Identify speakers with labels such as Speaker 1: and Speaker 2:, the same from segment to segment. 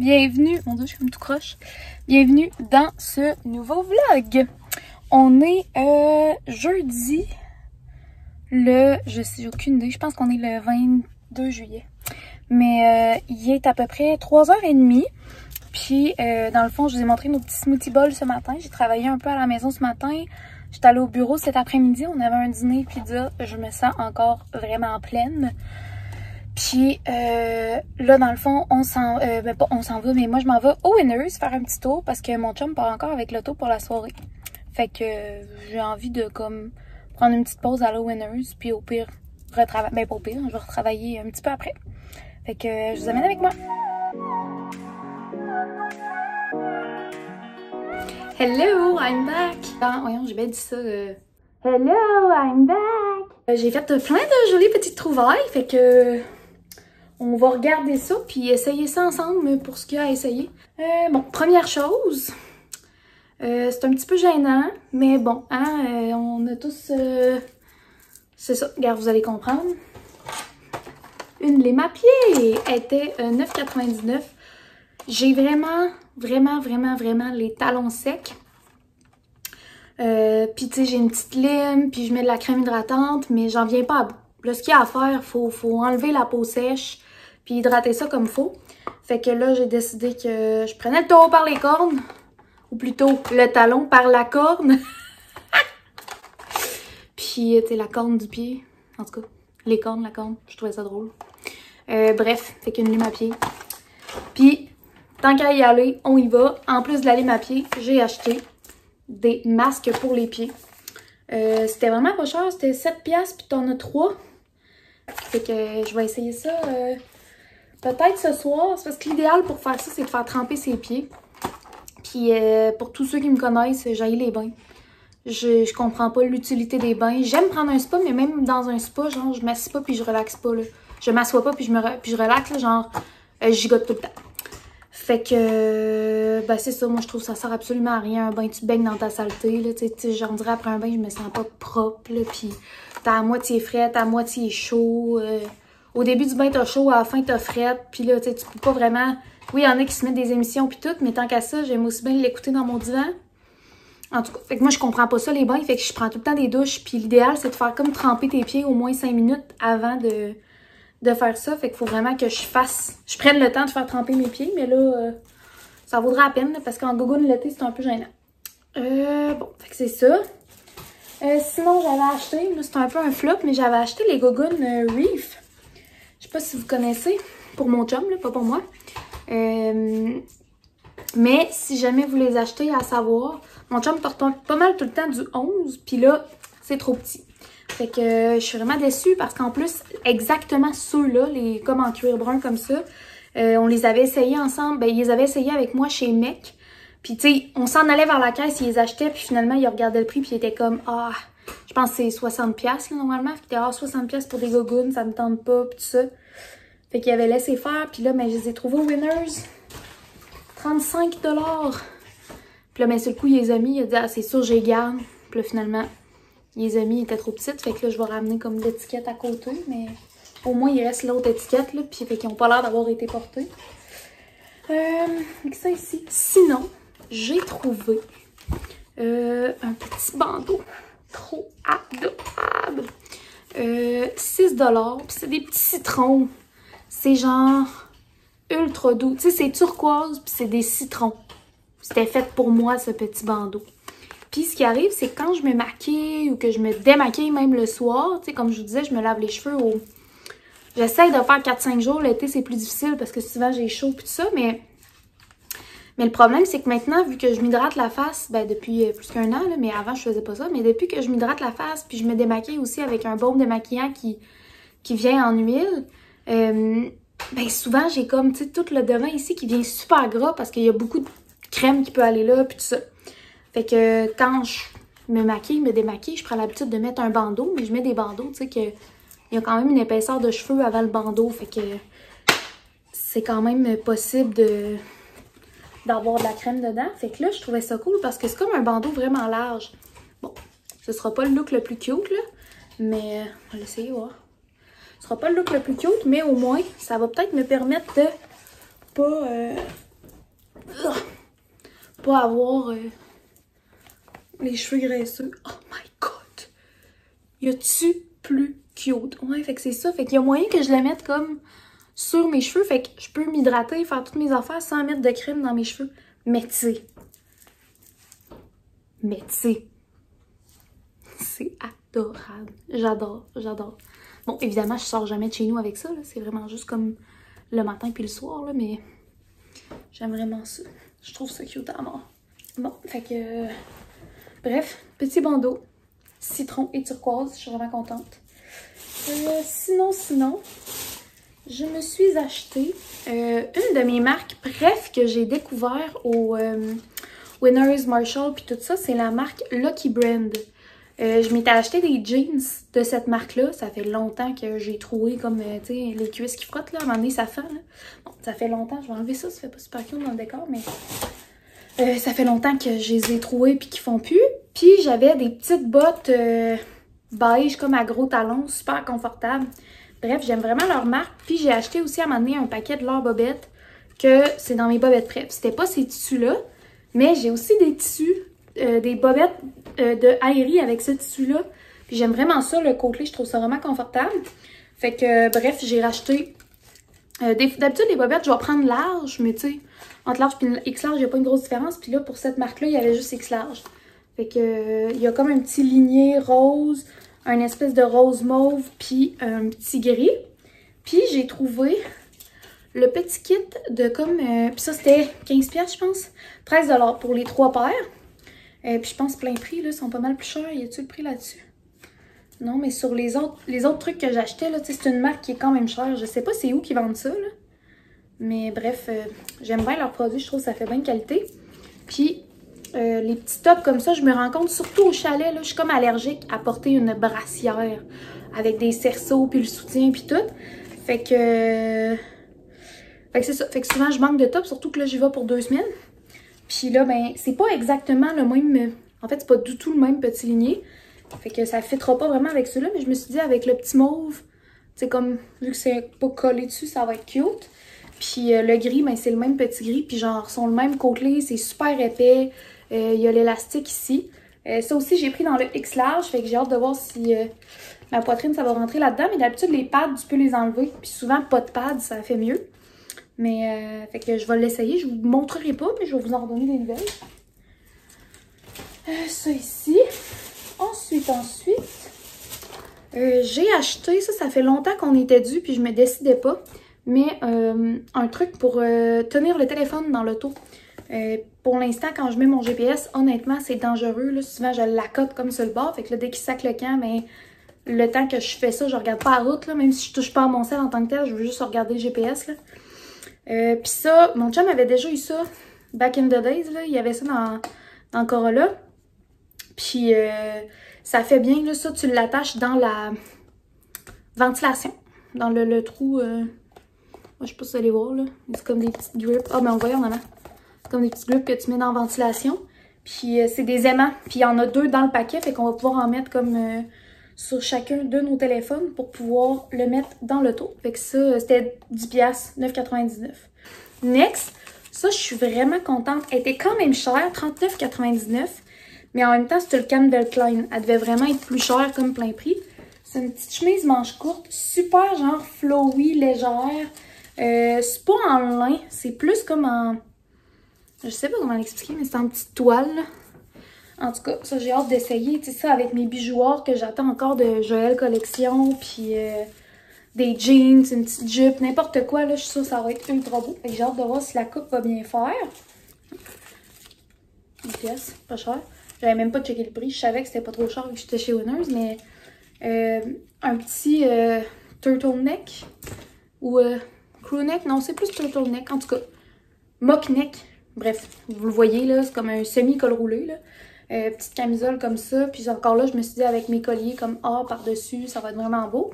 Speaker 1: bienvenue, mon dieu je suis comme tout croche, bienvenue dans ce nouveau vlog. On est jeudi, j'ai aucune idée, je pense qu'on est le 22 juillet. Mais il est à peu près 3h30. Puis dans le fond, je vous ai montré nos petits smoothie bowls ce matin. J'ai travaillé un peu à la maison ce matin. J'étais allée au bureau cet après-midi, on avait un dîner pizza. Je me sens encore vraiment pleine. Puis là, dans le fond, on s'en va, mais moi je m'en vais au Winners faire un petit tour parce que mon chum part encore avec l'auto pour la soirée. Fait que j'ai envie de comme prendre une petite pause à la Winners, puis au pire, retravailler. Ben pas au pire, je vais retravailler un petit peu après. Fait que je vous amène avec moi. Hello, I'm back! Ah, voyons, j'ai bien dit ça. Hello, I'm back! J'ai fait plein de jolies petites trouvailles, fait que on va regarder ça puis essayer ça ensemble pour ce qu'il y a à essayer. Bon, première chose, c'est un petit peu gênant, mais bon, hein, on a tous... c'est ça, regarde, vous allez comprendre. Une lime à pied était 9,99 $. J'ai vraiment les talons secs. Puis tu sais, j'ai une petite lime, puis je mets de la crème hydratante, mais j'en viens pas à bout. Là, ce qu'il y a à faire, faut enlever la peau sèche, puis hydrater ça comme faut. Fait que là, j'ai décidé que je prenais le taureau par les cornes, ou plutôt le talon par la corne. Puis tu sais, la corne du pied, en tout cas, les cornes, la corne, je trouvais ça drôle. Bref, fait qu'une lime à pied. Puis, tant qu'à y aller, on y va. En plus de la lime à pied, j'ai acheté des masques pour les pieds. C'était vraiment pas cher, c'était 7$, puis t'en as 3. Fait que je vais essayer ça peut-être ce soir. C'est parce que l'idéal pour faire ça, c'est de faire tremper ses pieds. Puis pour tous ceux qui me connaissent, j'haïs les bains. Je comprends pas l'utilité des bains. J'aime prendre un spa, mais même dans un spa, genre, je m'assieds pas puis je relaxe pas, là. Je m'assois pas puis je relaxe, là, genre, je gigote tout le temps. Fait que, ben c'est ça, moi je trouve que ça sert absolument à rien, un bain, tu te baignes dans ta saleté, là, tu sais, j'en dirais après un bain, je me sens pas propre, là, pis t'as à moitié frette, à moitié chaud, au début du bain t'as chaud, à la fin t'as frette, pis là, tu sais, tu peux pas vraiment, oui, il y en a qui se mettent des émissions pis tout, mais tant qu'à ça, j'aime aussi bien l'écouter dans mon divan. En tout cas, fait que moi je comprends pas ça, les bains, fait que je prends tout le temps des douches, pis l'idéal c'est de faire comme tremper tes pieds au moins 5 minutes avant de faire ça, fait qu'il faut vraiment que je prenne le temps de faire tremper mes pieds, mais là, ça vaudra la peine, là, parce qu'en gogoune l'été, c'est un peu gênant. Bon, fait que c'est ça. Sinon, j'avais acheté, là, c'est un peu un flop, mais j'avais acheté les gogoons Reef. Je sais pas si vous connaissez, pour mon chum, là, pas pour moi. Mais si jamais vous les achetez, à savoir, mon chum porte pas mal tout le temps du 11, puis là, c'est trop petit. Fait que je suis vraiment déçue parce qu'en plus, exactement ceux-là, les comme en cuir brun comme ça, on les avait essayés ensemble. Ben, ils les avaient essayés avec moi chez Mec. Puis tu sais, on s'en allait vers la caisse, ils les achetaient, puis finalement, ils regardaient le prix, puis ils étaient comme, ah, je pense que c'est 60$ là, normalement. Fait que 60$ pour des gogoons, ça me tente pas, puis tout ça. Fait qu'ils avaient laissé faire, puis là, ben, je les ai trouvés au Winners. 35$. Puis là, ben, sur le coup, il les a mis, il a dit, ah, c'est sûr, j'ai garde. Puis là, finalement, les amis étaient trop petites, fait que là, je vais ramener comme l'étiquette à côté, mais au moins, il reste l'autre étiquette, là, puis fait qu'ils n'ont pas l'air d'avoir été portés. Ça ici. Sinon, j'ai trouvé un petit bandeau. Trop adorable. 6$, puis c'est des petits citrons. C'est genre ultra doux. Tu sais, c'est turquoise, puis c'est des citrons. C'était fait pour moi, ce petit bandeau. Puis ce qui arrive, c'est que quand je me maquille ou que je me démaquille même le soir, tu sais, comme je vous disais, je me lave les cheveux au... J'essaie de faire 4-5 jours. L'été, c'est plus difficile parce que souvent, j'ai chaud et tout ça, mais le problème, c'est que maintenant, vu que je m'hydrate la face, ben depuis plus d'1 an, là, mais avant, je faisais pas ça, mais depuis que je m'hydrate la face, puis je me démaquille aussi avec un baume démaquillant qui vient en huile, ben souvent, j'ai comme, tu sais, tout le devant ici qui vient super gras parce qu'il y a beaucoup de crème qui peut aller là, puis tout ça. Fait que quand je me maquille, me démaquille, je prends l'habitude de mettre un bandeau, mais je mets des bandeaux, tu sais, qu'il y a quand même une épaisseur de cheveux avant le bandeau, fait que c'est quand même possible d'avoir de la crème dedans. Fait que là, je trouvais ça cool parce que c'est comme un bandeau vraiment large. Bon, ce sera pas le look le plus cute, là, mais on va l'essayer, voir. Ce sera pas le look le plus cute, mais au moins, ça va peut-être me permettre de pas pas avoir les cheveux graisseux. Oh my god! Y a-tu plus cute? Ouais, fait que c'est ça. Fait qu'il y a moyen que je le mette comme sur mes cheveux. Fait que je peux m'hydrater, faire toutes mes affaires sans mettre de crème dans mes cheveux. Mais tu sais. C'est adorable. J'adore, j'adore. Bon, évidemment, je sors jamais de chez nous avec ça. C'est vraiment juste comme le matin puis le soir, là, mais j'aime vraiment ça. Je trouve ça cute à mort. Bon, fait que... bref, petit bandeau. Citron et turquoise. Je suis vraiment contente. Sinon, je me suis acheté une de mes marques bref que j'ai découvert au Winners, Marshall puis tout ça. C'est la marque Lucky Brand. Je m'étais acheté des jeans de cette marque-là. Ça fait longtemps que j'ai trouvé comme, tu sais, les cuisses qui frottent, là. À un moment donné, ça fait, là. Bon, ça fait longtemps. Je vais enlever ça. Ça fait pas super cute dans le décor, mais... ça fait longtemps que je les ai trouvés puis qu'ils font plus. Puis j'avais des petites bottes beige comme à gros talons, super confortables. Bref, j'aime vraiment leur marque. Puis j'ai acheté aussi à un moment donné un paquet de leurs bobettes que c'est dans mes bobettes prep. C'était pas ces tissus-là, mais j'ai aussi des tissus, des bobettes de Aerie avec ce tissu-là. Puis j'aime vraiment ça, le côtelé, je trouve ça vraiment confortable. Fait que bref, j'ai racheté... d'habitude, les bobettes, je vais prendre large, mais tu sais... Entre large et X large, il n'y a pas une grosse différence. Puis là, pour cette marque-là, il y avait juste X large. Fait que il y a comme un petit ligné rose, un espèce de rose mauve, puis un petit gris. Puis j'ai trouvé le petit kit de comme... puis ça, c'était 15$, je pense. 13$ pour les 3 paires. Puis je pense plein prix, là, sont pas mal plus chers. Y a-tu le prix là-dessus? Non, mais sur les autres trucs que j'achetais, là, tu sais, c'est une marque qui est quand même chère. Je sais pas c'est où qu'ils vendent ça, là. Mais bref, j'aime bien leurs produits, je trouve que ça fait bien de qualité. Puis, les petits tops comme ça, je me rends compte, surtout au chalet, là, je suis comme allergique à porter une brassière avec des cerceaux, puis le soutien, puis tout. Fait que c'est ça. Fait que souvent, je manque de tops, surtout que là, j'y vais pour 2 semaines. Puis là, ben, c'est pas exactement le même... En fait, c'est pas du tout le même petit ligné. Fait que ça fitera pas vraiment avec ceux-là, mais je me suis dit, avec le petit mauve, c'est comme, vu que c'est pas collé dessus, ça va être cute. Puis le gris, ben, c'est le même petit gris. Puis genre, sont le même côtelé. C'est super épais. Il y a l'élastique ici. Ça aussi, j'ai pris dans le X large. Fait que j'ai hâte de voir si ma poitrine, ça va rentrer là-dedans. Mais d'habitude, les pads, tu peux les enlever. Puis souvent, pas de pads, ça fait mieux. Mais fait que je vais l'essayer. Je vous montrerai pas, mais je vais vous en redonner des nouvelles. Ça ici. Ensuite, j'ai acheté, ça fait longtemps qu'on était dû. Puis je me décidais pas. Mais un truc pour tenir le téléphone dans l'auto. Pour l'instant, quand je mets mon GPS, honnêtement, c'est dangereux. Là. Souvent, je l'accote comme sur le bord. Fait que là, dès qu'il sac le camp, mais le temps que je fais ça, je regarde pas la route. Là, même si je touche pas à mon sel en tant que tel, je veux juste regarder le GPS. Puis ça, mon chum avait déjà eu ça back in the days. Là. Il y avait ça dans le Corolla. Puis ça fait bien. Là, ça, tu l'attaches dans la ventilation. Dans le trou... Moi, je sais pas si vous allez voir, là. C'est comme des petites grippes. Ah, mais on voit en avant. C'est comme des petites grippes que tu mets dans la ventilation. Puis, c'est des aimants. Puis, il y en a 2 dans le paquet. Fait qu'on va pouvoir en mettre comme sur chacun de nos téléphones pour pouvoir le mettre dans l'auto. Fait que ça, c'était 10$, 9,99$. Next, ça, je suis vraiment contente. Elle était quand même chère, 39,99$. Mais en même temps, c'était le Calvin Klein. Elle devait vraiment être plus chère comme plein prix. C'est une petite chemise manche courte, super genre flowy, légère. C'est pas en lin, c'est plus comme en... Je sais pas comment l'expliquer, mais c'est en petite toile. Là. En tout cas, ça j'ai hâte d'essayer. Tu sais, ça avec mes bijouards que j'attends encore de Joël Collection. Puis des jeans, une petite jupe, n'importe quoi. Là, je suis sûre que ça va être ultra beau. Fait que j'ai hâte de voir si la coupe va bien faire. Une pièce, pas cher. J'avais même pas checké le prix. Je savais que c'était pas trop cher vu que j'étais chez Winners, mais un petit turtleneck ou crewneck, non, c'est plus turtleneck, en tout cas, mockneck, bref, vous le voyez là, c'est comme un semi-col roulé, là. Petite camisole comme ça, puis encore là, je me suis dit avec mes colliers comme or par-dessus, ça va être vraiment beau.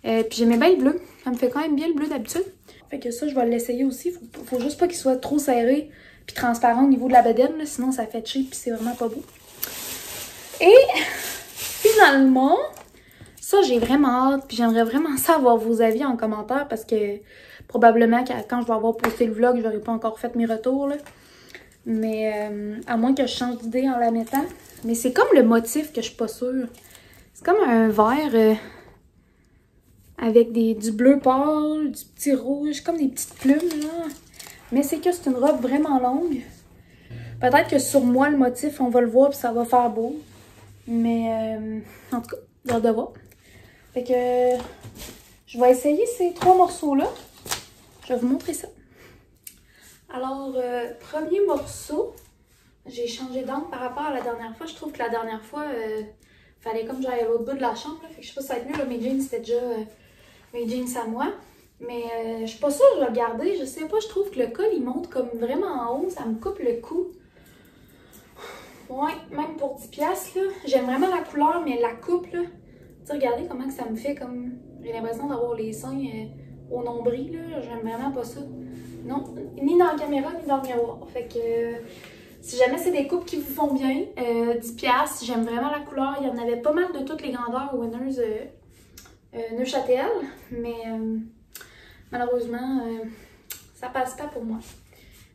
Speaker 1: Puis j'aimais bien le bleu, ça me fait quand même bien le bleu d'habitude. Fait que ça, je vais l'essayer aussi, faut juste pas qu'il soit trop serré puis transparent au niveau de la bedaine, là, sinon ça fait cheap puis c'est vraiment pas beau. Et finalement... Ça, j'ai vraiment hâte, puis j'aimerais vraiment savoir vos avis en commentaire parce que probablement quand je vais avoir posté le vlog, je n'aurai pas encore fait mes retours. Là. Mais à moins que je change d'idée en la mettant. Mais c'est comme le motif que je suis pas sûre. C'est comme un vert avec du bleu pâle, du petit rouge, comme des petites plumes là. Mais c'est que c'est une robe vraiment longue. Peut-être que sur moi, le motif, on va le voir puis ça va faire beau. Mais en tout cas, j'ai hâte de voir. Fait que je vais essayer ces 3 morceaux-là. Je vais vous montrer ça. Alors, premier morceau, j'ai changé d'angle par rapport à la dernière fois. Je trouve que la dernière fois, fallait comme j'aille à l'autre bout de la chambre. Là. Fait que je sais pas si ça va être mieux. Là, mes jeans, c'était déjà mes jeans à moi. Mais je suis pas sûre que je vais le garder. Je sais pas, je trouve que le col, il monte comme vraiment en haut. Ça me coupe le cou. Ouais, même pour 10$, là. J'aime vraiment la couleur, mais la coupe, là. Tu sais, regardez comment que ça me fait comme... J'ai l'impression d'avoir les seins au nombril, là. J'aime vraiment pas ça. Non, ni dans la caméra, ni dans le miroir. Fait que... si jamais c'est des coupes qui vous font bien, 10$, j'aime vraiment la couleur. Il y en avait pas mal de toutes les grandeurs au Winners Neuchâtel, mais malheureusement, ça passe pas pour moi.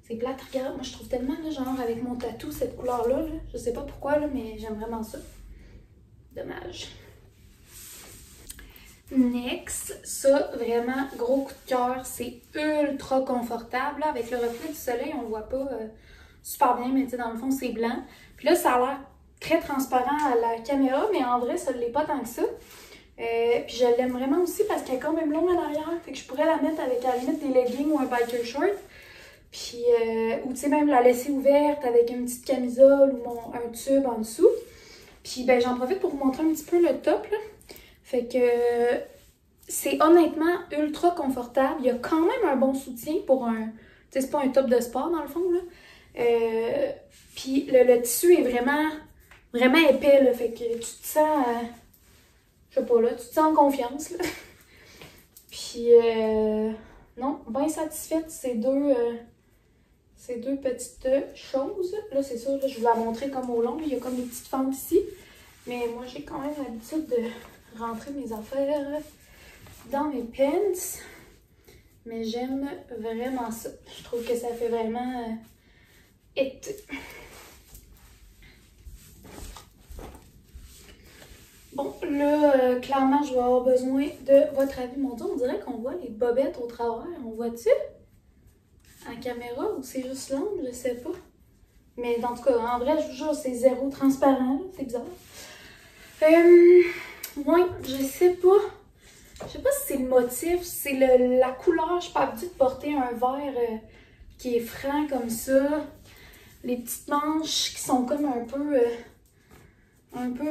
Speaker 1: C'est plate, regarde, moi je trouve tellement, là, genre avec mon tatou, cette couleur-là, là, je sais pas pourquoi, là, mais j'aime vraiment ça. Dommage. Next, ça, vraiment, gros coup de cœur, c'est ultra confortable, là, avec le reflet du soleil, on le voit pas super bien, mais tu sais, dans le fond, c'est blanc. Puis là, ça a l'air très transparent à la caméra, mais en vrai, ça ne l'est pas tant que ça. Puis je l'aime vraiment aussi parce qu'elle est quand même longue en arrière, fait que je pourrais la mettre avec, à la limite, des leggings ou un biker short. Puis, ou tu sais, même la laisser ouverte avec une petite camisole ou un tube en dessous. Puis, ben, j'en profite pour vous montrer un petit peu le top, là. Fait que c'est honnêtement ultra confortable. Il y a quand même un bon soutien pour un... Tu sais, c'est pas un top de sport, dans le fond, là. Puis, le tissu est vraiment épais, là. Fait que tu te sens... je sais pas, là, tu te sens en confiance, là. Puis, non, bien satisfaite, ces deux petites choses. Là, c'est sûr, là, je vous la montrer comme au long. Il y a comme des petites fentes ici. Mais moi, j'ai quand même l'habitude de rentrer mes affaires dans mes pants. Mais j'aime vraiment ça. Je trouve que ça fait vraiment été. Bon, là, clairement, je vais avoir besoin de votre avis. Mon Dieu, on dirait qu'on voit les bobettes au travers. On voit-tu? En caméra ou c'est juste l'ombre, je sais pas. Mais en tout cas, en vrai, je vous jure, c'est zéro transparent, c'est bizarre. Ouais, je sais pas. Je sais pas si c'est le motif, c'est la couleur. Je suis pas habituée de porter un vert qui est franc comme ça. Les petites manches qui sont comme un peu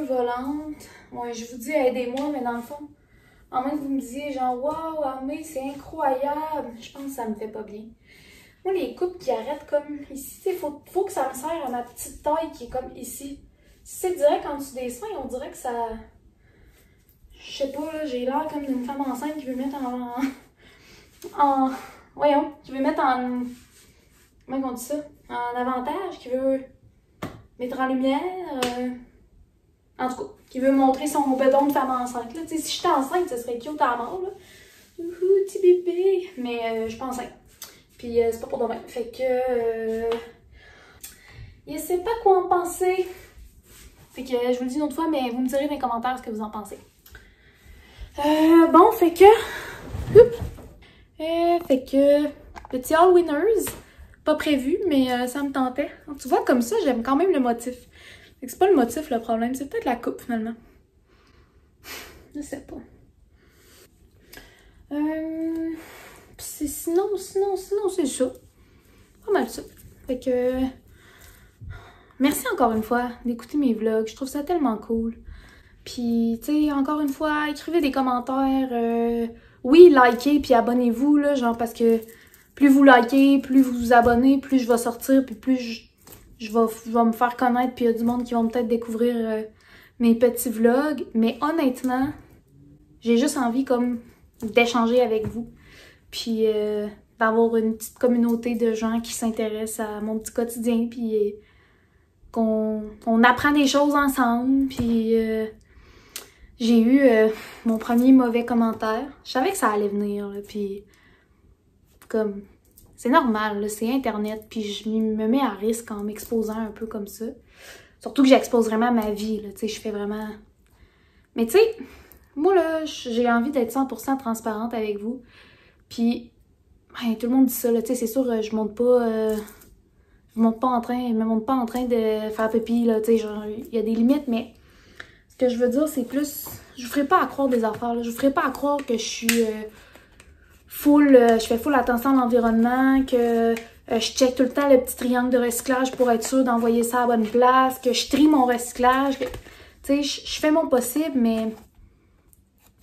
Speaker 1: volantes. Ouais, je vous dis, aidez-moi, mais dans le fond, en moins que vous me disiez genre, waouh, Amé, c'est incroyable. Je pense que ça me fait pas bien. Moi, les coupes qui arrêtent comme ici, il faut que ça me serre à ma petite taille qui est comme ici. Si c'est direct en dessous des seins, on dirait que ça... Je sais pas, là, j'ai l'air comme d'une femme enceinte qui veut mettre voyons, qui veut mettre en... Comment on dit ça? En avantage, qui veut mettre en lumière. En tout cas, qui veut montrer son bedon de femme enceinte. Là. Si j'étais enceinte, ce serait cute à mort. Là. Petit bébé. Mais je suis pas enceinte. Puis c'est pas pour demain. Fait que... je sais pas quoi en penser. Fait que je vous le dis une autre fois, mais vous me direz dans les commentaires ce que vous en pensez. Bon, fait que... fait que... Petit All Winners. Pas prévu, mais ça me tentait. Tu vois, comme ça, j'aime quand même le motif. Fait que c'est pas le motif le problème, c'est peut-être la coupe finalement. Je sais pas. Sinon, c'est ça. Pas mal ça. Fait que... merci encore une fois d'écouter mes vlogs. Je trouve ça tellement cool. Puis, tu sais, encore une fois, écrivez des commentaires. Oui, likez, puis abonnez-vous, là, genre, parce que plus vous likez, plus vous vous abonnez, plus je vais sortir, puis plus je vais me faire connaître, puis il y a du monde qui va peut-être découvrir mes petits vlogs. Mais honnêtement, j'ai juste envie, comme, d'échanger avec vous. Puis, d'avoir une petite communauté de gens qui s'intéressent à mon petit quotidien, puis qu'on apprend des choses ensemble, puis... j'ai eu mon premier mauvais commentaire. Je savais que ça allait venir, là, puis comme c'est normal, c'est Internet, puis je me mets à risque en m'exposant un peu comme ça. Surtout que j'expose vraiment ma vie, là, tu sais, je fais vraiment... Mais tu sais, moi, là, j'ai envie d'être 100% transparente avec vous. Puis, ben, tout le monde dit ça, là, tu sais, c'est sûr, je monte pas... je me monte pas en train de faire pipi, là, tu sais, genre, il y a des limites, mais... Ce que je veux dire, c'est plus... Je vous ferai pas à croire des affaires, là. Je vous ferai pas à croire que je suis je fais full attention à l'environnement, que je check tout le temps le petit triangle de recyclage pour être sûre d'envoyer ça à la bonne place, que je trie mon recyclage. Tu sais, je fais mon possible, mais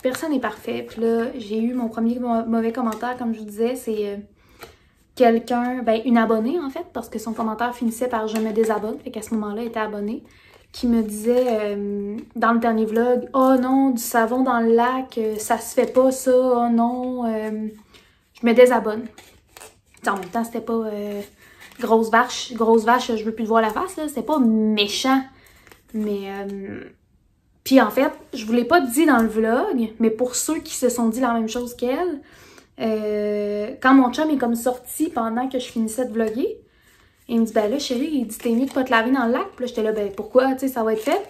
Speaker 1: personne n'est parfait. Puis là, j'ai eu mon premier mauvais commentaire, comme je vous disais, c'est quelqu'un, ben une abonnée en fait, parce que son commentaire finissait par « je me désabonne », fait qu'à ce moment-là, elle était abonnée, qui me disait dans le dernier vlog « oh non, du savon dans le lac, ça se fait pas ça, oh non, je me désabonne ». En même temps, c'était pas grosse vache, je veux plus te voir la face, là, c'était pas méchant, mais... Puis en fait, je vous l'ai pas dit dans le vlog, mais pour ceux qui se sont dit la même chose qu'elle, quand mon chum est comme sorti pendant que je finissais de vlogger, il me dit, ben là, chérie, il dit, t'es mieux de pas te laver dans le lac. Puis là, j'étais là, ben pourquoi, tu sais, ça va être fait.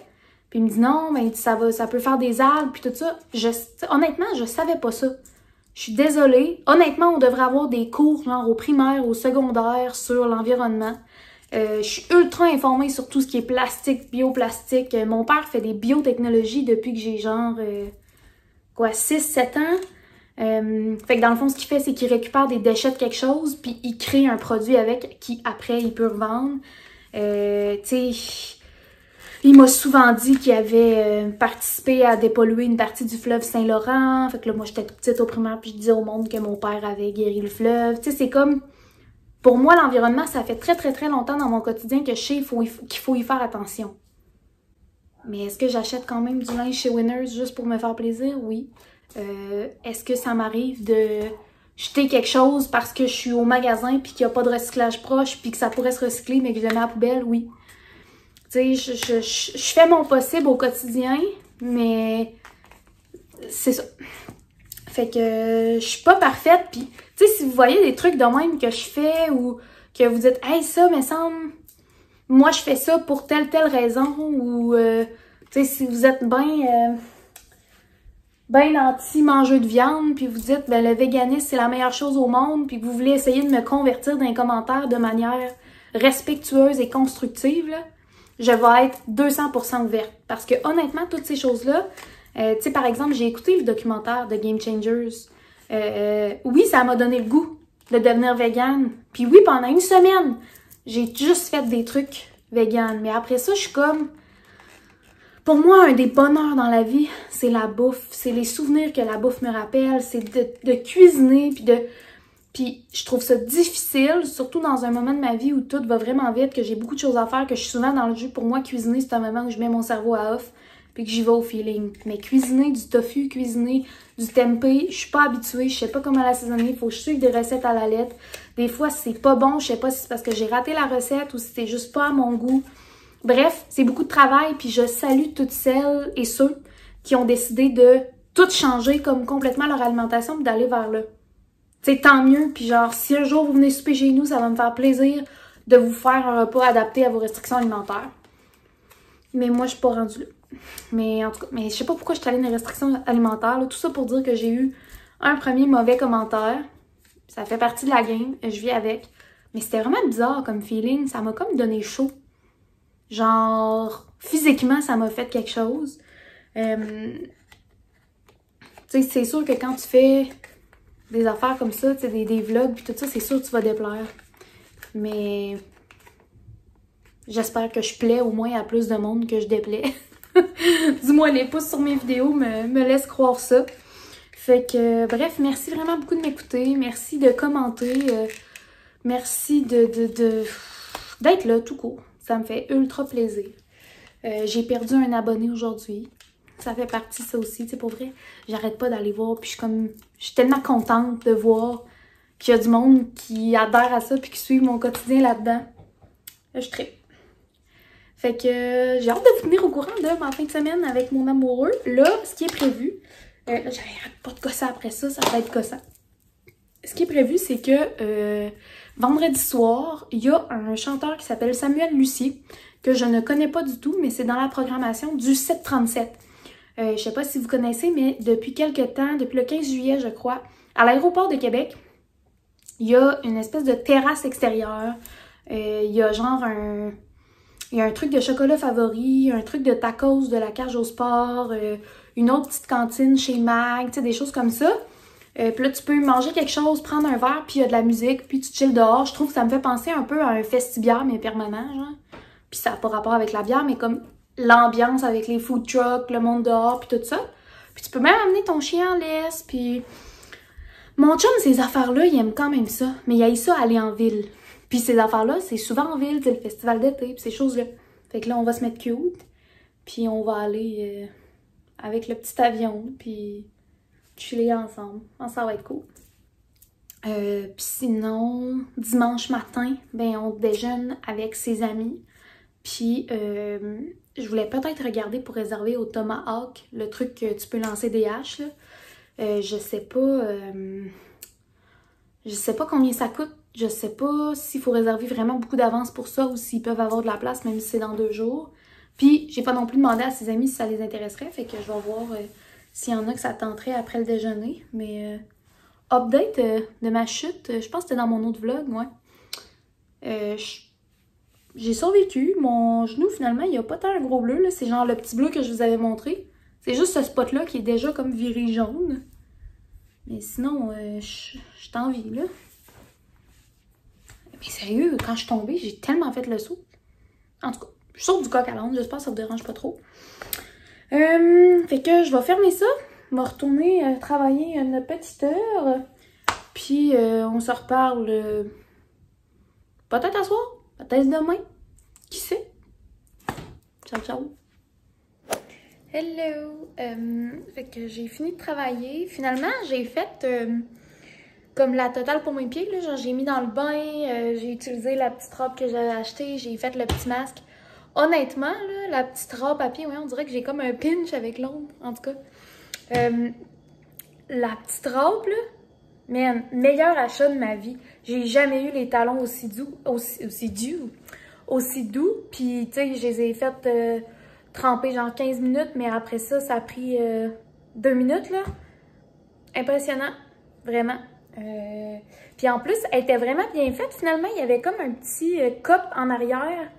Speaker 1: Puis il me dit, non, ben il dit, ça peut faire des algues, puis tout ça. Honnêtement, je savais pas ça. Je suis désolée. Honnêtement, on devrait avoir des cours, genre au primaire, au secondaire, sur l'environnement. Je suis ultra informée sur tout ce qui est plastique, bioplastique. Mon père fait des biotechnologies depuis que j'ai genre, 6-7 ans. Fait que dans le fond, ce qu'il fait, c'est qu'il récupère des déchets de quelque chose, puis il crée un produit avec qui, après, il peut revendre. Tu sais, il m'a souvent dit qu'il avait participé à dépolluer une partie du fleuve Saint-Laurent. Fait que là, moi, j'étais toute petite au primaire, puis je disais au monde que mon père avait guéri le fleuve. Tu sais, c'est comme... Pour moi, l'environnement, ça fait très, très, très longtemps dans mon quotidien que je sais qu'il faut y faire attention. Mais est-ce que j'achète quand même du linge chez Winners juste pour me faire plaisir? Oui. Est-ce que ça m'arrive de jeter quelque chose parce que je suis au magasin puis qu'il n'y a pas de recyclage proche puis que ça pourrait se recycler mais que je le mets à la poubelle? Oui. Tu sais, je fais mon possible au quotidien, mais c'est ça. Fait que je suis pas parfaite puis tu sais, si vous voyez des trucs de même que je fais ou que vous dites « Hey, ça, me semble, moi je fais ça pour telle raison » ou tu sais, si vous êtes ben anti-mangeur de viande, puis vous dites ben le véganisme c'est la meilleure chose au monde, puis que vous voulez essayer de me convertir dans les commentaires de manière respectueuse et constructive, là, je vais être 200% ouverte. Parce que honnêtement, toutes ces choses-là, tu sais, par exemple, j'ai écouté le documentaire de Game Changers. Oui, ça m'a donné le goût de devenir végane. Puis oui, pendant une semaine, j'ai juste fait des trucs véganes. Mais après ça, je suis comme... Pour moi, un des bonheurs dans la vie, c'est la bouffe. C'est les souvenirs que la bouffe me rappelle. C'est de cuisiner, puis je trouve ça difficile, surtout dans un moment de ma vie où tout va vraiment vite, que j'ai beaucoup de choses à faire, que je suis souvent dans le jus. Pour moi, cuisiner, c'est un moment où je mets mon cerveau à off, puis que j'y vais au feeling. Mais cuisiner du tofu, cuisiner du tempeh, je suis pas habituée, je sais pas comment l'assaisonner, il faut que je suive des recettes à la lettre. Des fois, c'est pas bon, je sais pas si c'est parce que j'ai raté la recette ou si c'est juste pas à mon goût. Bref, c'est beaucoup de travail, puis je salue toutes celles et ceux qui ont décidé de tout changer comme complètement leur alimentation puis d'aller vers là. Tu sais, tant mieux, puis genre, si un jour vous venez souper chez nous, ça va me faire plaisir de vous faire un repas adapté à vos restrictions alimentaires. Mais moi, je suis pas rendue là. Mais en tout cas, mais je sais pas pourquoi je suis allée dans les restrictions alimentaires, là. Tout ça pour dire que j'ai eu un premier mauvais commentaire. Ça fait partie de la game, je vis avec. Mais c'était vraiment bizarre comme feeling, ça m'a comme donné chaud. Genre, physiquement, ça m'a fait quelque chose. Tu sais, c'est sûr que quand tu fais des affaires comme ça, tu sais, des vlogs pis tout ça, c'est sûr que tu vas déplaire. Mais j'espère que je plais au moins à plus de monde que je déplais. Du moins, les pouces sur mes vidéos me laissent croire ça. Fait que, bref, merci vraiment beaucoup de m'écouter. Merci de commenter. Merci d'être là, tout court. Ça me fait ultra plaisir. J'ai perdu un abonné aujourd'hui. Ça fait partie, ça aussi. Tu sais, pour vrai, j'arrête pas d'aller voir. Puis je suis tellement contente de voir qu'il y a du monde qui adhère à ça puis qui suit mon quotidien là-dedans. Là, je tripe. Fait que j'ai hâte de vous tenir au courant de ma fin de semaine avec mon amoureux. Là, ce qui est prévu... là, j'arrête pas de gosser après ça, ça va être gossant. Ce qui est prévu, c'est que vendredi soir, il y a un chanteur qui s'appelle Samuel Lucier, que je ne connais pas du tout, mais c'est dans la programmation du 737. Je sais pas si vous connaissez, mais depuis quelques temps, depuis le 15 juillet, je crois, à l'aéroport de Québec, il y a une espèce de terrasse extérieure. Il y a genre il y a un truc de chocolat favori, un truc de tacos de la cage au sport, une autre petite cantine chez Mag, tu sais, des choses comme ça. Puis là, tu peux manger quelque chose, prendre un verre, puis il y a de la musique, puis tu chill dehors. Je trouve que ça me fait penser un peu à un festibière, mais permanent, genre. Puis ça n'a pas rapport avec la bière, mais comme l'ambiance avec les food trucks, le monde dehors, puis tout ça. Puis tu peux même amener ton chien en laisse, puis... Mon chum, ces affaires-là, il aime quand même ça, mais il aime ça aller en ville. Puis ces affaires-là, c'est souvent en ville, c'est le festival d'été, puis ces choses-là. Fait que là, on va se mettre cute, puis on va aller avec le petit avion, puis chiller ensemble. Ça va être cool. Puis sinon, dimanche matin, ben on déjeune avec ses amis. Puis je voulais peut-être regarder pour réserver au Tomahawk, le truc que tu peux lancer des haches, là. Je sais pas combien ça coûte. Je sais pas s'il faut réserver vraiment beaucoup d'avance pour ça ou s'ils peuvent avoir de la place même si c'est dans 2 jours. Puis j'ai pas non plus demandé à ses amis si ça les intéresserait, fait que je vais voir s'il y en a que ça tenterait après le déjeuner. Mais update de ma chute, je pense que c'était dans mon autre vlog, moi. J'ai survécu. Mon genou, finalement, il n'y a pas tant un gros bleu. C'est genre le petit bleu que je vous avais montré. C'est juste ce spot-là qui est déjà comme viré jaune. Mais sinon, je t'en vie, là. Mais sérieux, quand je suis tombée, j'ai tellement fait le saut. En tout cas, je saute du coq à l'âne. J'espère que ça vous dérange pas trop. Fait que je vais fermer ça. Je vais retourner travailler une petite heure. Puis, on se reparle peut-être à soir. Peut-être demain. Qui sait? Ciao, ciao. Hello! Fait que j'ai fini de travailler. Finalement, j'ai fait comme la totale pour mes pieds. Là. Genre, j'ai mis dans le bain, j'ai utilisé la petite robe que j'avais achetée, j'ai fait le petit masque. Honnêtement, là, la petite robe à pied, ouais, on dirait que j'ai comme un pinch avec l'ombre, en tout cas. La petite robe, là, man, meilleur achat de ma vie. J'ai jamais eu les talons aussi doux, aussi doux. Puis, tu sais, je les ai faites tremper genre 15 minutes, mais après ça, ça a pris 2 minutes, là. Impressionnant, vraiment. Puis en plus, elle était vraiment bien faite. Finalement, il y avait comme un petit cop en arrière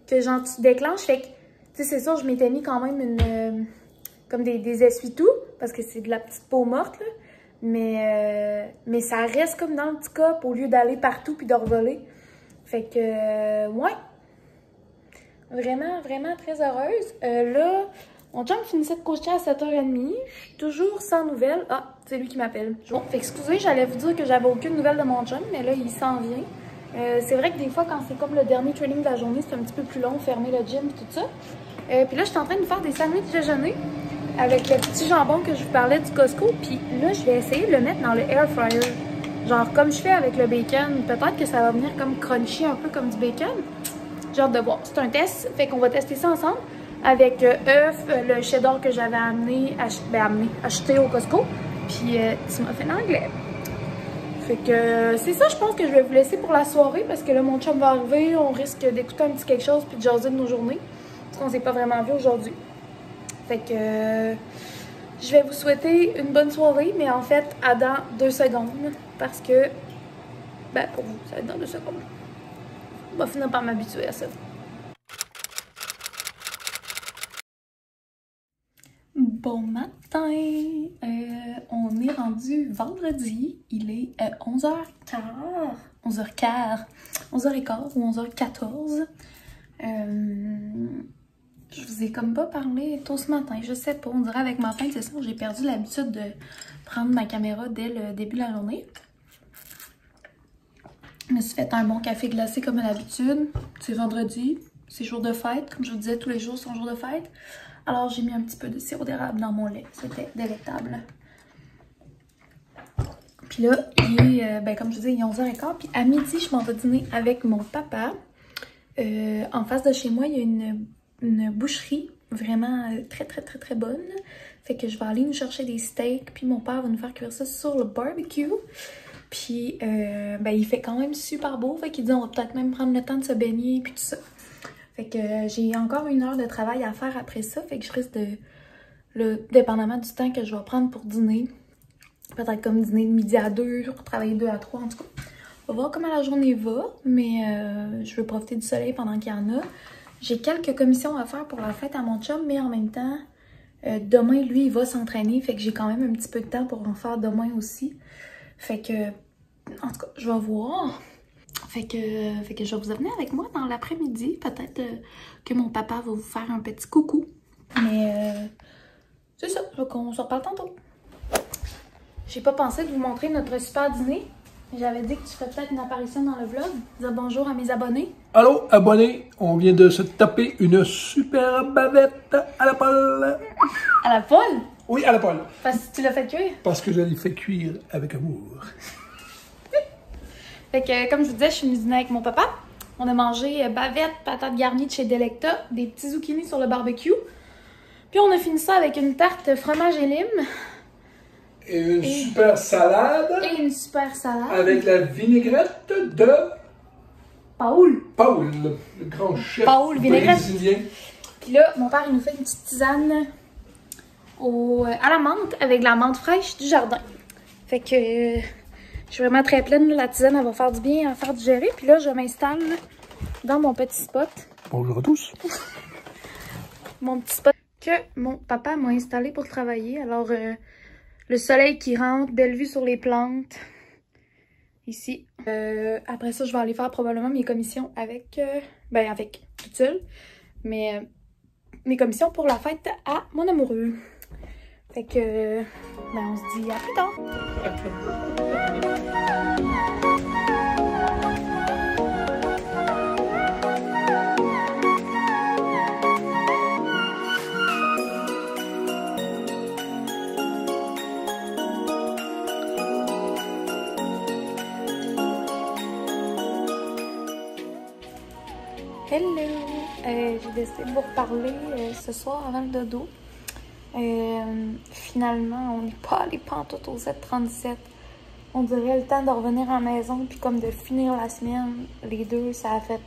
Speaker 1: que genre tu déclenches. Fait que, tu sais, c'est sûr, je m'étais mis quand même comme des essuie-tout, parce que c'est de la petite peau morte, là. Mais ça reste comme dans le petit cop au lieu d'aller partout puis de revoler. Fait que, ouais. Vraiment, vraiment très heureuse. Là, mon chum finissait de coucher à 7h30. Je suis toujours sans nouvelles. Ah, c'est lui qui m'appelle. Bon, fait excusez, j'allais vous dire que j'avais aucune nouvelle de mon chum, mais là, il s'en vient. C'est vrai que des fois, quand c'est comme le dernier training de la journée, c'est un petit peu plus long, fermer le gym et tout ça. Puis là, je suis en train de faire des sandwichs déjeuner avec le petit jambon que je vous parlais du Costco. Puis là, je vais essayer de le mettre dans le air fryer. Genre, comme je fais avec le bacon, peut-être que ça va venir comme crunchy, un peu comme du bacon. J'ai hâte de voir. C'est un test, fait qu'on va tester ça ensemble avec œuf, le cheddar que j'avais acheté au Costco, puis tu m'as fait en anglais. Fait que c'est ça, je pense que je vais vous laisser pour la soirée parce que là, mon chum va arriver, on risque d'écouter un petit quelque chose puis de jaser de nos journées parce qu'on s'est pas vraiment vu aujourd'hui. Fait que je vais vous souhaiter une bonne soirée, mais en fait, à dans 2 secondes parce que, ben pour vous, ça va être dans 2 secondes. On va finir par m'habituer à ça. Bon matin! On est rendu vendredi. Il est 11h15. 11h15. 11h15 ou 11h14. Je vous ai comme pas parlé tôt ce matin. Je sais pas. On dirait avec ma faim, c'est ça. J'ai perdu l'habitude de prendre ma caméra dès le début de la journée. Je me suis fait un bon café glacé comme à l'habitude. C'est vendredi, c'est jour de fête. Comme je vous disais, tous les jours sont jour de fête. Alors j'ai mis un petit peu de sirop d'érable dans mon lait. C'était délectable. Puis là, il est, comme je vous disais, il est 11h15. Puis à midi, je m'en vais dîner avec mon papa. En face de chez moi, il y a une boucherie vraiment très bonne. Fait que je vais aller nous chercher des steaks. Puis mon père va nous faire cuire ça sur le barbecue. Puis, ben, il fait quand même super beau. Fait qu'il dit, on va peut-être même prendre le temps de se baigner, puis tout ça. Fait que j'ai encore 1 heure de travail à faire après ça. Fait que je risque de... dépendamment du temps que je vais prendre pour dîner. Peut-être comme dîner de midi à 2, pour travailler 2 à 3, en tout cas. On va voir comment la journée va. Mais je veux profiter du soleil pendant qu'il y en a. J'ai quelques commissions à faire pour la fête à mon chum, mais en même temps... demain, lui, il va s'entraîner, fait que j'ai quand même un petit peu de temps pour en faire demain aussi. Fait que, en tout cas, je vais voir. Fait que je vais vous amener avec moi dans l'après-midi. Peut-être que mon papa va vous faire un petit coucou. Mais c'est ça, donc on se reparle tantôt. J'ai pas pensé de vous montrer notre super dîner. J'avais dit que tu ferais peut-être une apparition dans le vlog. Dire bonjour à mes abonnés.
Speaker 2: Allô, abonnés, on vient de se taper une super bavette à la poêle.
Speaker 1: À la poêle?
Speaker 2: Oui, à la poêle.
Speaker 1: Parce que tu l'as fait cuire?
Speaker 2: Parce que je l'ai fait cuire avec amour.
Speaker 1: Fait que, comme je vous disais, je suis venue dîner avec mon papa. On a mangé bavette, patates garnies de chez Delecta, des petits zucchini sur le barbecue. Puis on a fini ça avec une tarte fromage et lime.
Speaker 2: Et une super salade.
Speaker 1: Et une super salade.
Speaker 2: Avec la vinaigrette de...
Speaker 1: Paul.
Speaker 2: Paul, le grand chef
Speaker 1: vinaigrette.
Speaker 2: brésilien.
Speaker 1: Puis là, mon père, il nous fait une petite tisane à la menthe avec de la menthe fraîche du jardin. Fait que je suis vraiment très pleine. La tisane, elle va faire du bien, elle va faire digérer. Puis là, je m'installe dans mon petit spot.
Speaker 2: Bonjour à tous.
Speaker 1: Mon petit spot que mon papa m'a installé pour travailler. Alors, le soleil qui rentre, belle vue sur les plantes. Ici. Après ça, je vais aller faire probablement mes commissions avec toute seule. Mais mes commissions pour la fête à mon amoureux. Fait que, on se dit à plus tard. Hello! J'ai décidé de vous reparler ce soir avant le dodo. Finalement, on n'est pas allé pantoute au Z37. On dirait le temps de revenir à la maison puis comme de finir la semaine. Les deux, ça a fait...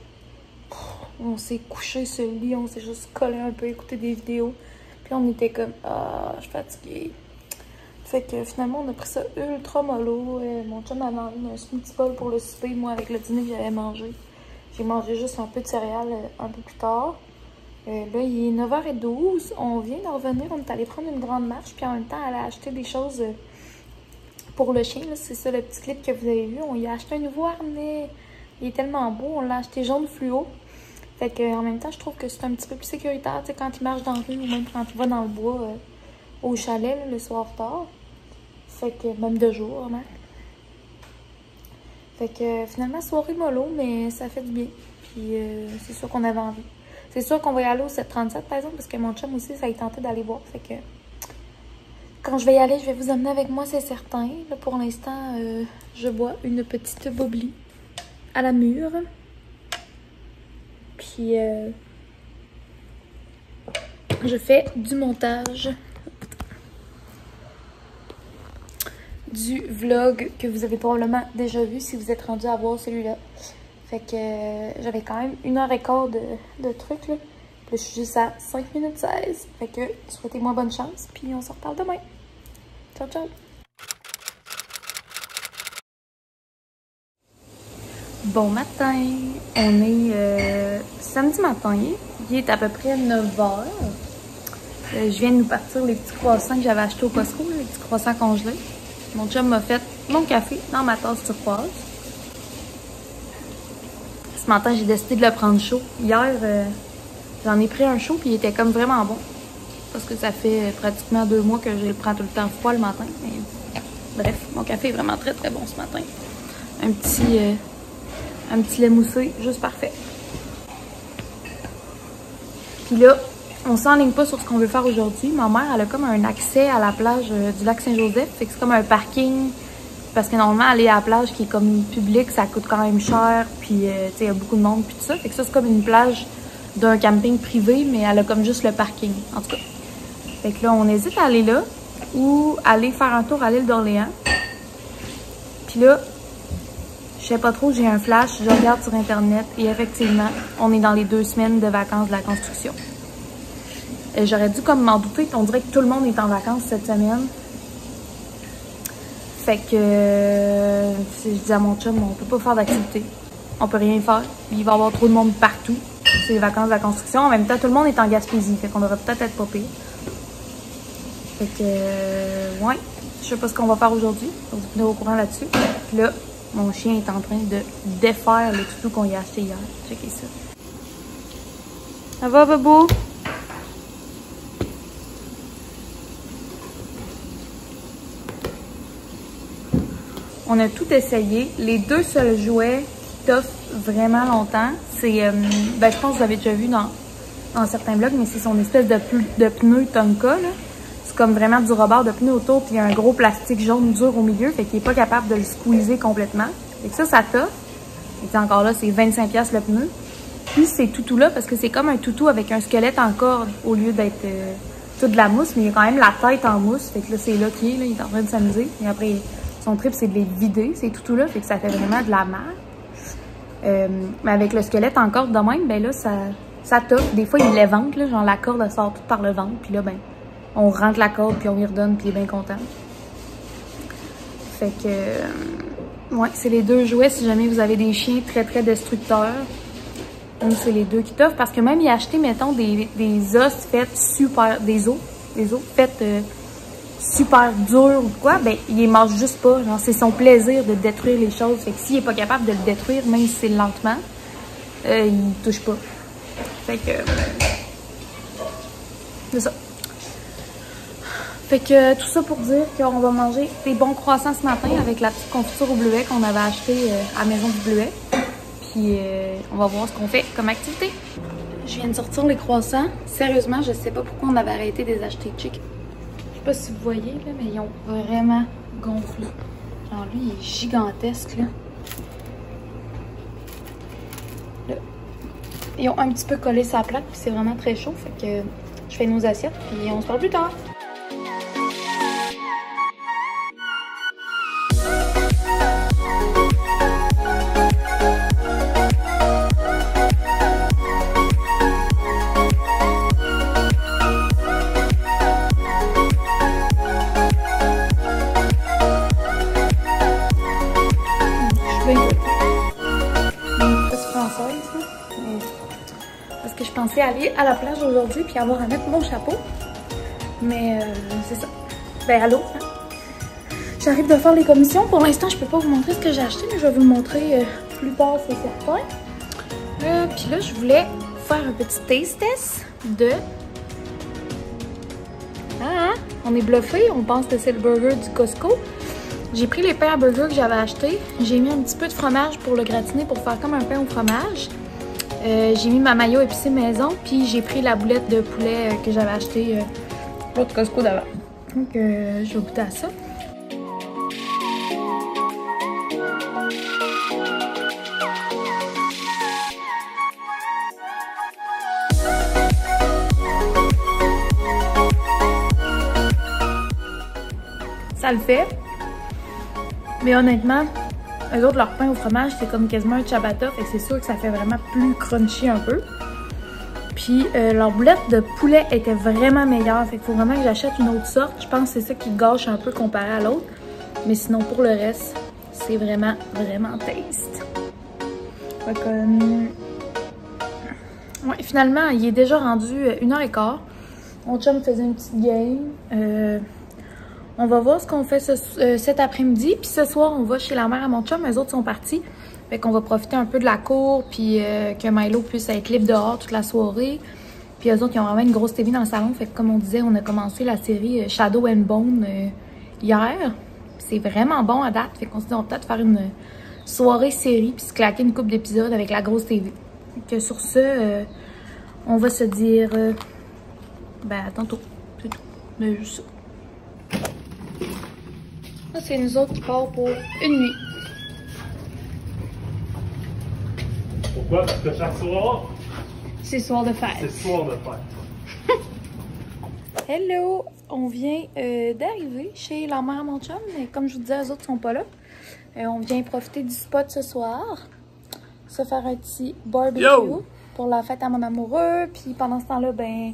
Speaker 1: On s'est couché sur le lit, on s'est juste collé un peu, écouté des vidéos. Puis on était comme, ah, je suis fatiguée. Fait que finalement, on a pris ça ultra mollo. Mon chum a mangé un smoothie bowl pour le souper, moi, avec le dîner que j'avais mangé. J'ai mangé juste un peu de céréales un peu plus tard. Là, il est 9h12. On vient de revenir. On est allé prendre une grande marche. Puis en même temps, elle a acheté des choses pour le chien. C'est ça le petit clip que vous avez vu. On y a acheté un nouveau harnais. Il est tellement beau. On l'a acheté jaune fluo. Fait que en même temps, je trouve que c'est un petit peu plus sécuritaire. Tu sais, quand il marche dans la rue ou même quand il va dans le bois au chalet là, le soir tard. Fait que même de jour, hein. Fait que finalement, soirée mollo, mais ça fait du bien. Puis c'est sûr qu'on avait envie. C'est sûr qu'on va y aller au 737 par exemple, parce que mon chum aussi, ça a tenté d'aller voir. Fait que quand je vais y aller, je vais vous emmener avec moi, c'est certain. Là, pour l'instant, je bois une petite bobli à la mûre. Puis je fais du montage du vlog que vous avez probablement déjà vu si vous êtes rendu à voir celui-là. Fait que j'avais quand même 1h15 de trucs là. Puis là, je suis juste à 5 minutes 16. Fait que souhaitez-moi bonne chance. Puis on se reparle demain. Ciao, ciao! Bon matin! On est samedi matin. Il est à peu près 9h. Je viens de nous partir les petits croissants que j'avais achetés au Costco, les petits croissants congelés. Mon chum m'a fait mon café dans ma tasse turquoise. Ce matin, j'ai décidé de le prendre chaud. Hier, j'en ai pris un chaud puis il était comme vraiment bon. Parce que ça fait pratiquement 2 mois que je le prends tout le temps froid le matin. Mais, bref, mon café est vraiment très très bon ce matin. Un petit lait moussé, juste parfait. Puis là, on s'enligne pas sur ce qu'on veut faire aujourd'hui. Ma mère, elle a comme un accès à la plage du lac Saint-Joseph. Fait que c'est comme un parking. Parce que normalement, aller à la plage qui est comme publique, ça coûte quand même cher. Puis, tu sais, il y a beaucoup de monde. Puis tout ça. Fait que ça, c'est comme une plage d'un camping privé. Mais elle a comme juste le parking. En tout cas. Fait que là, on hésite à aller là. Ou aller faire un tour à l'île d'Orléans. Puis là, je sais pas trop, j'ai un flash, je regarde sur internet et effectivement, on est dans les 2 semaines de vacances de la construction. J'aurais dû comme m'en douter, on dirait que tout le monde est en vacances cette semaine. Fait que je dis à mon chum, on peut pas faire d'activité. On peut rien faire. Il va y avoir trop de monde partout. C'est les vacances de la construction. En même temps, tout le monde est en Gaspésie. Fait qu'on devrait peut-être être pas pire. Fait que ouais. Je sais pas ce qu'on va faire aujourd'hui. On va vous tenir au courant là-dessus. Puis là, mon chien est en train de défaire le toutou qu'on y a acheté hier. Checkez ça. Ça va, Bobo? On a tout essayé. Les 2 seuls jouets qui t'offrent vraiment longtemps, c'est, je pense que vous avez déjà vu dans certains vlogs, mais c'est son espèce de pneu Tonka, là. C'est comme vraiment du rebord de pneu autour, puis il y a un gros plastique jaune dur au milieu, fait qu'il n'est pas capable de le squeezer complètement. Fait que ça t'offre. Et encore là, c'est 25$ le pneu. Puis ces toutous-là, parce que c'est comme un toutou avec un squelette en corde, au lieu d'être tout de la mousse, mais il y a quand même la tête en mousse. Fait que là, c'est là qu'il est, là, il est en train de s'amuser. Et après, son trip, c'est de les vider, ces toutous-là, fait que ça fait vraiment de la merde. Mais avec le squelette en corde de même, ben là, ça t'offre. Des fois, il les ventre, là, genre la corde elle sort toute par le ventre, puis là, ben, on rentre la corde, puis on y redonne, puis il est bien content. Fait que, ouais, c'est les 2 jouets si jamais vous avez des chiens très, très destructeurs. Donc, c'est les 2 qui t'offrent, parce que même il a acheté, mettons, des os faits super, des os faits super durs ou quoi, ben, il les mange juste pas. Genre, c'est son plaisir de détruire les choses. Fait que s'il est pas capable de le détruire, même si c'est lentement, il touche pas. Fait que, c'est ça. Fait que tout ça pour dire qu'on va manger des bons croissants ce matin avec la petite confiture au bleuet qu'on avait acheté à la maison du bleuet. Puis on va voir ce qu'on fait comme activité. Je viens de sortir les croissants. Sérieusement, je sais pas pourquoi on avait arrêté de les acheter chic. Je sais pas si vous voyez là, mais ils ont vraiment gonflé. Genre lui, il est gigantesque là. Là. Ils ont un petit peu collé sa plaque, puis c'est vraiment très chaud. Fait que je fais nos assiettes, puis on se parle plus tard. Parce que je pensais aller à la plage aujourd'hui puis avoir à mettre mon chapeau. Mais c'est ça. Ben allô, hein? J'arrive de faire les commissions. Pour l'instant, je peux pas vous montrer ce que j'ai acheté, mais je vais vous le montrer plus tard, c'est certain. Puis là, je voulais faire un petit taste test de... Ah, hein? On est bluffé, on pense que c'est le burger du Costco. J'ai pris les pains à burger que j'avais achetés. J'ai mis un petit peu de fromage pour le gratiner pour faire comme un pain au fromage. J'ai mis ma mayo épicée maison, puis j'ai pris la boulette de poulet que j'avais acheté l'autre Costco d'avant. Donc, je vais goûter à ça. Ça le fait. Mais honnêtement, eux autres, leur pain au fromage, c'est comme quasiment un ciabatta. Fait que c'est sûr que ça fait vraiment plus crunchy un peu. Puis leur boulette de poulet était vraiment meilleure. Fait qu'il faut vraiment que j'achète une autre sorte. Je pense que c'est ça qui gâche un peu comparé à l'autre. Mais sinon, pour le reste, c'est vraiment, vraiment taste. Fait que... ouais, finalement, il est déjà rendu 1h15. Mon chum faisait une petite game. On va voir ce qu'on fait cet après-midi. Puis ce soir, on va chez la mère à mon chum. Eux autres sont partis. Fait qu'on va profiter un peu de la cour. Puis que Milo puisse être libre dehors toute la soirée. Puis eux autres, ils ont vraiment une grosse TV dans le salon. Fait que comme on disait, on a commencé la série Shadow and Bone hier. C'est vraiment bon à date. Fait qu'on se dit, on va peut-être faire une soirée série. Puis se claquer une couple d'épisodes avec la grosse TV. Fait que sur ce, on va se dire... ben, à tantôt. C'est tout. Mais juste ça. Là, c'est nous autres qui part pour une nuit.
Speaker 2: Pourquoi? Parce que chaque soir,
Speaker 1: c'est soir de fête.
Speaker 2: C'est soir de fête.
Speaker 1: Hello! On vient d'arriver chez la mère à mon chum, mais comme je vous disais, eux autres sont pas là. On vient profiter du spot ce soir. Se faire un petit barbecue pour la fête à mon amoureux. Puis pendant ce temps-là, ben,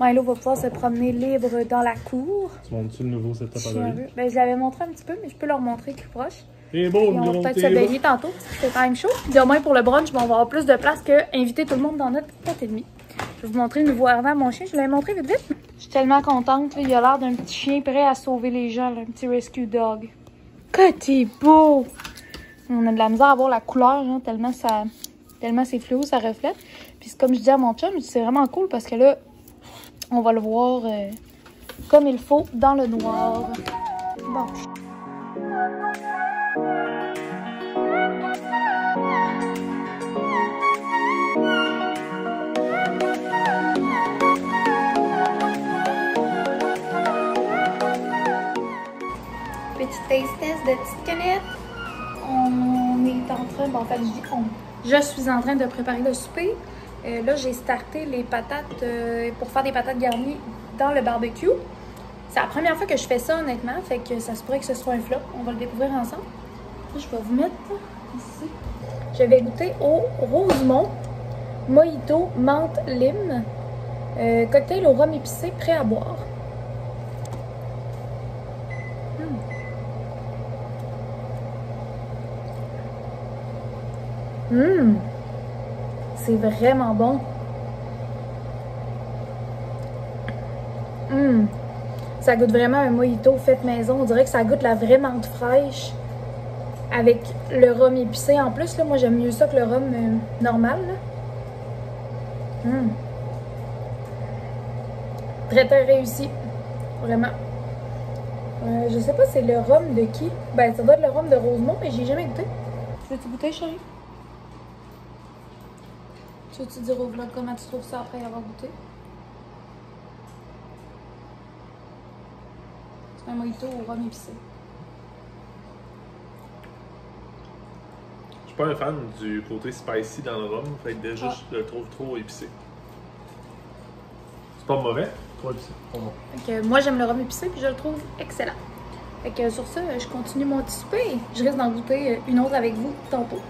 Speaker 1: Milo va pouvoir se promener libre dans la cour.
Speaker 3: Tu montres-tu le nouveau setup à la vie?
Speaker 1: Ben, je l'avais montré un petit peu, mais je peux le remontrer plus proche.
Speaker 3: C'est beau,
Speaker 1: on va peut-être se baigner tantôt, c'est quand même chaud. Demain, pour le brunch, on va avoir plus de place qu'inviter tout le monde dans notre 4,5. Je vais vous montrer le nouveau Arnaud à mon chien. Je l'avais montré vite vite. Je suis tellement contente. Il a l'air d'un petit chien prêt à sauver les gens, là, un petit rescue dog. Que t'es beau! On a de la misère à voir la couleur, hein, tellement c'est fluo, ça reflète. Puis comme je dis à mon chum, c'est vraiment cool parce que là, on va le voir comme il faut dans le noir. Bon. Petite taste test de petite canette. On est en train, bon, en fait, je suis en train de préparer le souper. Là, j'ai starté les patates pour faire des patates garnies dans le barbecue. C'est la première fois que je fais ça, honnêtement, fait que ça se pourrait que ce soit un flop. On va le découvrir ensemble. Là, je vais vous mettre ici. Je vais goûter au Rosemont Mojito menthe lime. Cocktail au rhum épicé, prêt à boire. C'est vraiment bon. Ça goûte vraiment un mojito fait maison. On dirait que ça goûte la vraie menthe fraîche avec le rhum épicé. En plus, là, moi, j'aime mieux ça que le rhum normal. Là. Très, très réussi. Vraiment. Je sais pas c'est le rhum de qui. Ben, ça doit être le rhum de Rosemont, mais j'ai jamais goûté. Veux-tu goûter, chérie? Tu veux-tu dire au vlog comment tu trouves ça après avoir goûté? C'est un mojito au rhum épicé.
Speaker 3: Je suis pas un fan du côté spicy dans le rhum, fait que déjà je le trouve trop épicé. C'est pas mauvais, trop épicé. Pas bon.
Speaker 1: Fait que moi j'aime le rhum épicé puis je le trouve excellent. Fait que sur ça, je continue mon petit souper. Je risque d'en goûter une autre avec vous tantôt.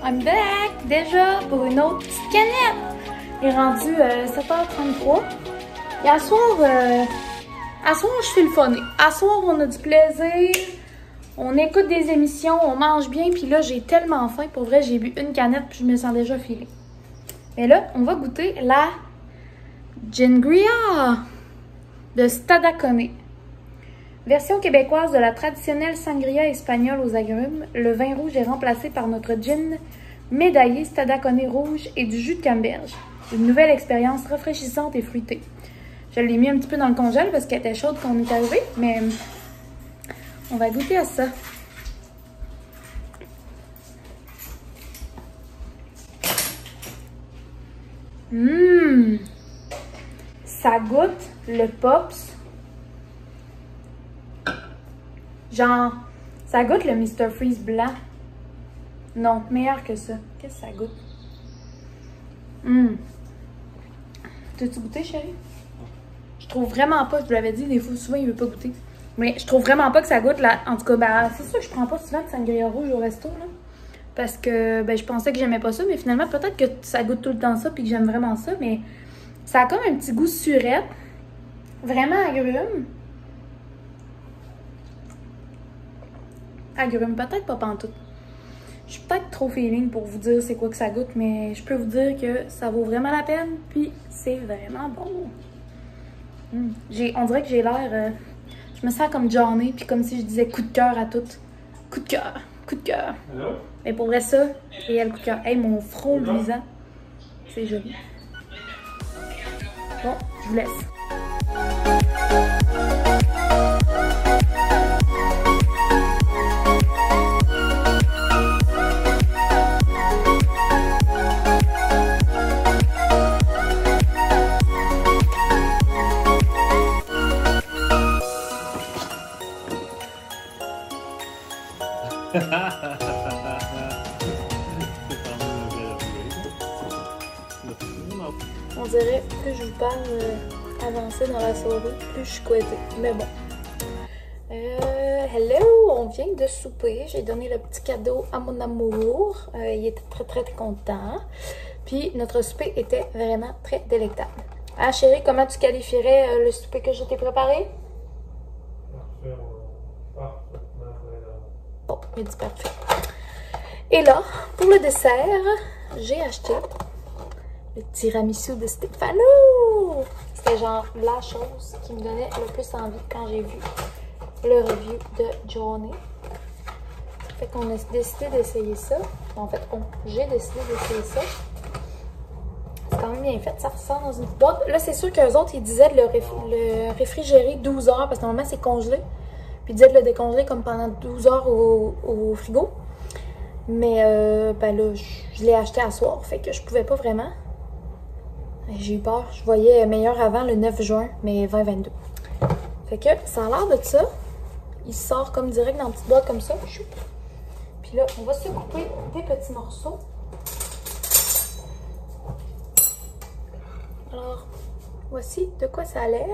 Speaker 1: I'm back déjà pour une autre petite canette. Il est rendu 7h33. Et à soir, je suis le funné. À soir, on a du plaisir. On écoute des émissions, on mange bien. Puis là, j'ai tellement faim. Pour vrai, j'ai bu une canette puis je me sens déjà filée. Mais là, on va goûter la Gingria de Stadacone. Version québécoise de la traditionnelle sangria espagnole aux agrumes, le vin rouge est remplacé par notre gin médaillé Stadacone rouge et du jus de canneberge. Une nouvelle expérience rafraîchissante et fruitée. Je l'ai mis un petit peu dans le congèle parce qu'elle était chaude quand on est arrivé, mais on va goûter à ça. Ça goûte le Pops. Genre, ça goûte le Mr. Freeze blanc. Non, meilleur que ça. Qu'est-ce que ça goûte? T'as-tu goûté, chérie? Je trouve vraiment pas, je vous l'avais dit, des fois, souvent, il veut pas goûter. Mais je trouve vraiment pas que ça goûte là. En tout cas, ben, c'est sûr que je prends pas souvent de sangria rouge au resto, là. Parce que, ben, je pensais que j'aimais pas ça, mais finalement, peut-être que ça goûte tout le temps ça, puis que j'aime vraiment ça, mais ça a comme un petit goût surette. Vraiment agrume. Agrume, peut-être pas pantoute. Je suis peut-être trop feeling pour vous dire c'est quoi que ça goûte, mais je peux vous dire que ça vaut vraiment la peine, puis c'est vraiment bon. On dirait que j'ai l'air... je me sens comme Johnny, puis comme si je disais coup de cœur à tout. Coup de cœur, coup de cœur. Mais pour vrai, ça, et le coup de cœur. Hey, mon front luisant, c'est joli. Bon, je vous laisse. On dirait que je vous parle avancer dans la soirée, plus je suis couettée. Mais bon. Hello! On vient de souper. J'ai donné le petit cadeau à mon amour. Il était très content. Puis notre souper était vraiment très délectable. Ah chérie, comment tu qualifierais le souper que je t'ai préparé? Bon, il dit parfait. Et là, pour le dessert, j'ai acheté le tiramisu de Stefano. C'était genre la chose qui me donnait le plus envie quand j'ai vu le review de Johnny. Fait qu'on a décidé d'essayer ça. En fait, j'ai décidé d'essayer ça. C'est quand même bien fait. Ça ressort dans une petite boîte. Là, c'est sûr qu'eux autres, ils disaient de le réfrigérer 12 heures parce que normalement, c'est congelé. Puis ils disaient de le décongeler comme pendant 12 heures au frigo. Mais ben là, je l'ai acheté à soir. Fait que je pouvais pas vraiment. J'ai eu peur. Je voyais meilleur avant le 9 juin, mais 2022. Fait que ça a l'air de ça. Il sort comme direct dans une petite boîte comme ça. Puis là, on va se couper des petits morceaux. Alors, voici de quoi ça a l'air.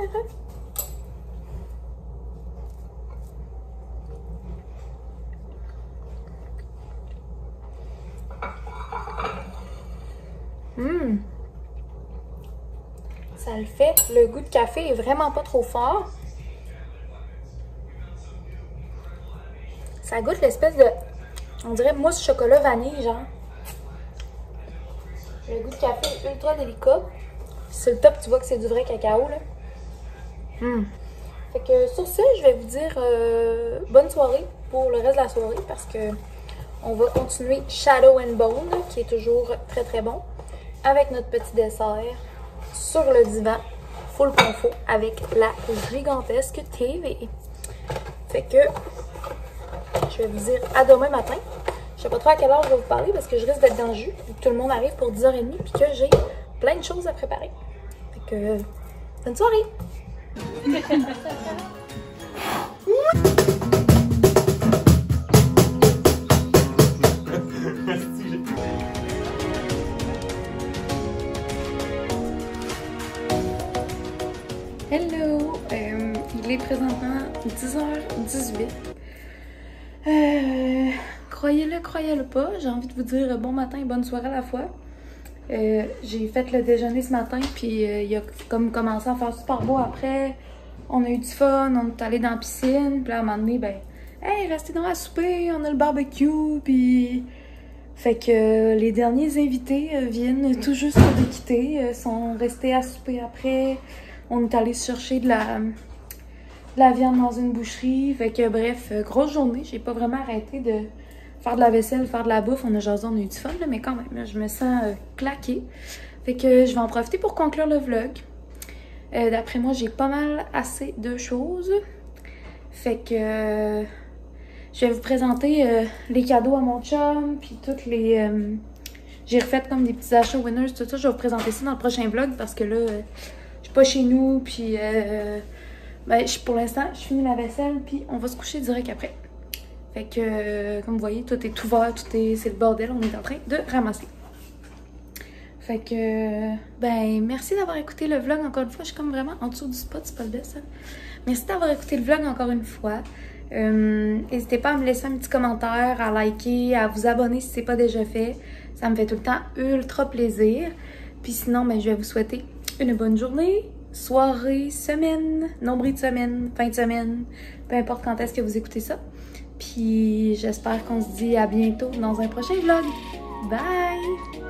Speaker 1: Ça le fait. Le goût de café est vraiment pas trop fort. Ça goûte l'espèce de, on dirait mousse chocolat vanille, genre. Le goût de café est ultra délicat. Sur le top, tu vois que c'est du vrai cacao, là. Fait que sur ce, je vais vous dire bonne soirée pour le reste de la soirée parce que on va continuer Shadow and Bone, qui est toujours très bon, avec notre petit dessert sur le divan, full confort, avec la gigantesque TV. Fait que je vais vous dire à demain matin. Je sais pas trop à quelle heure je vais vous parler parce que je risque d'être dans le jus. Tout le monde arrive pour 10h30 puis que j'ai plein de choses à préparer. Fait que bonne soirée! Hello! Il est présentement 10h18. Croyez-le pas, j'ai envie de vous dire bon matin et bonne soirée à la fois. J'ai fait le déjeuner ce matin, puis il a comme commencé à faire super beau après. On a eu du fun, on est allé dans la piscine, puis là, à un moment donné, ben, hey, restez dans la souper, on a le barbecue, puis... Fait que les derniers invités viennent tout juste de quitter, sont restés à souper après. On est allé chercher de la viande dans une boucherie. Fait que bref, grosse journée. J'ai pas vraiment arrêté de faire de la vaisselle, faire de la bouffe. On a jasé, on a eu du fun, là, mais quand même, là, je me sens claquée. Fait que je vais en profiter pour conclure le vlog. D'après moi, j'ai pas mal assez de choses. Fait que je vais vous présenter les cadeaux à mon chum, puis toutes les... j'ai refait comme des petits achats winners, tout ça. Je vais vous présenter ça dans le prochain vlog parce que là, je suis pas chez nous, puis ben, pour l'instant, je finis la vaisselle, puis on va se coucher direct après. Fait que, comme vous voyez, tout est ouvert, c'est le bordel, on est en train de ramasser. Fait que, ben, merci d'avoir écouté le vlog encore une fois. Je suis comme vraiment en dessous du spot, c'est pas le best, ça. Merci d'avoir écouté le vlog encore une fois. N'hésitez pas à me laisser un petit commentaire, à liker, à vous abonner si c'est pas déjà fait. Ça me fait tout le temps ultra plaisir. Puis sinon, ben, je vais vous souhaiter une bonne journée, soirée, semaine, nombril de semaine, fin de semaine, peu importe quand est-ce que vous écoutez ça. Puis j'espère qu'on se dit à bientôt dans un prochain vlog. Bye!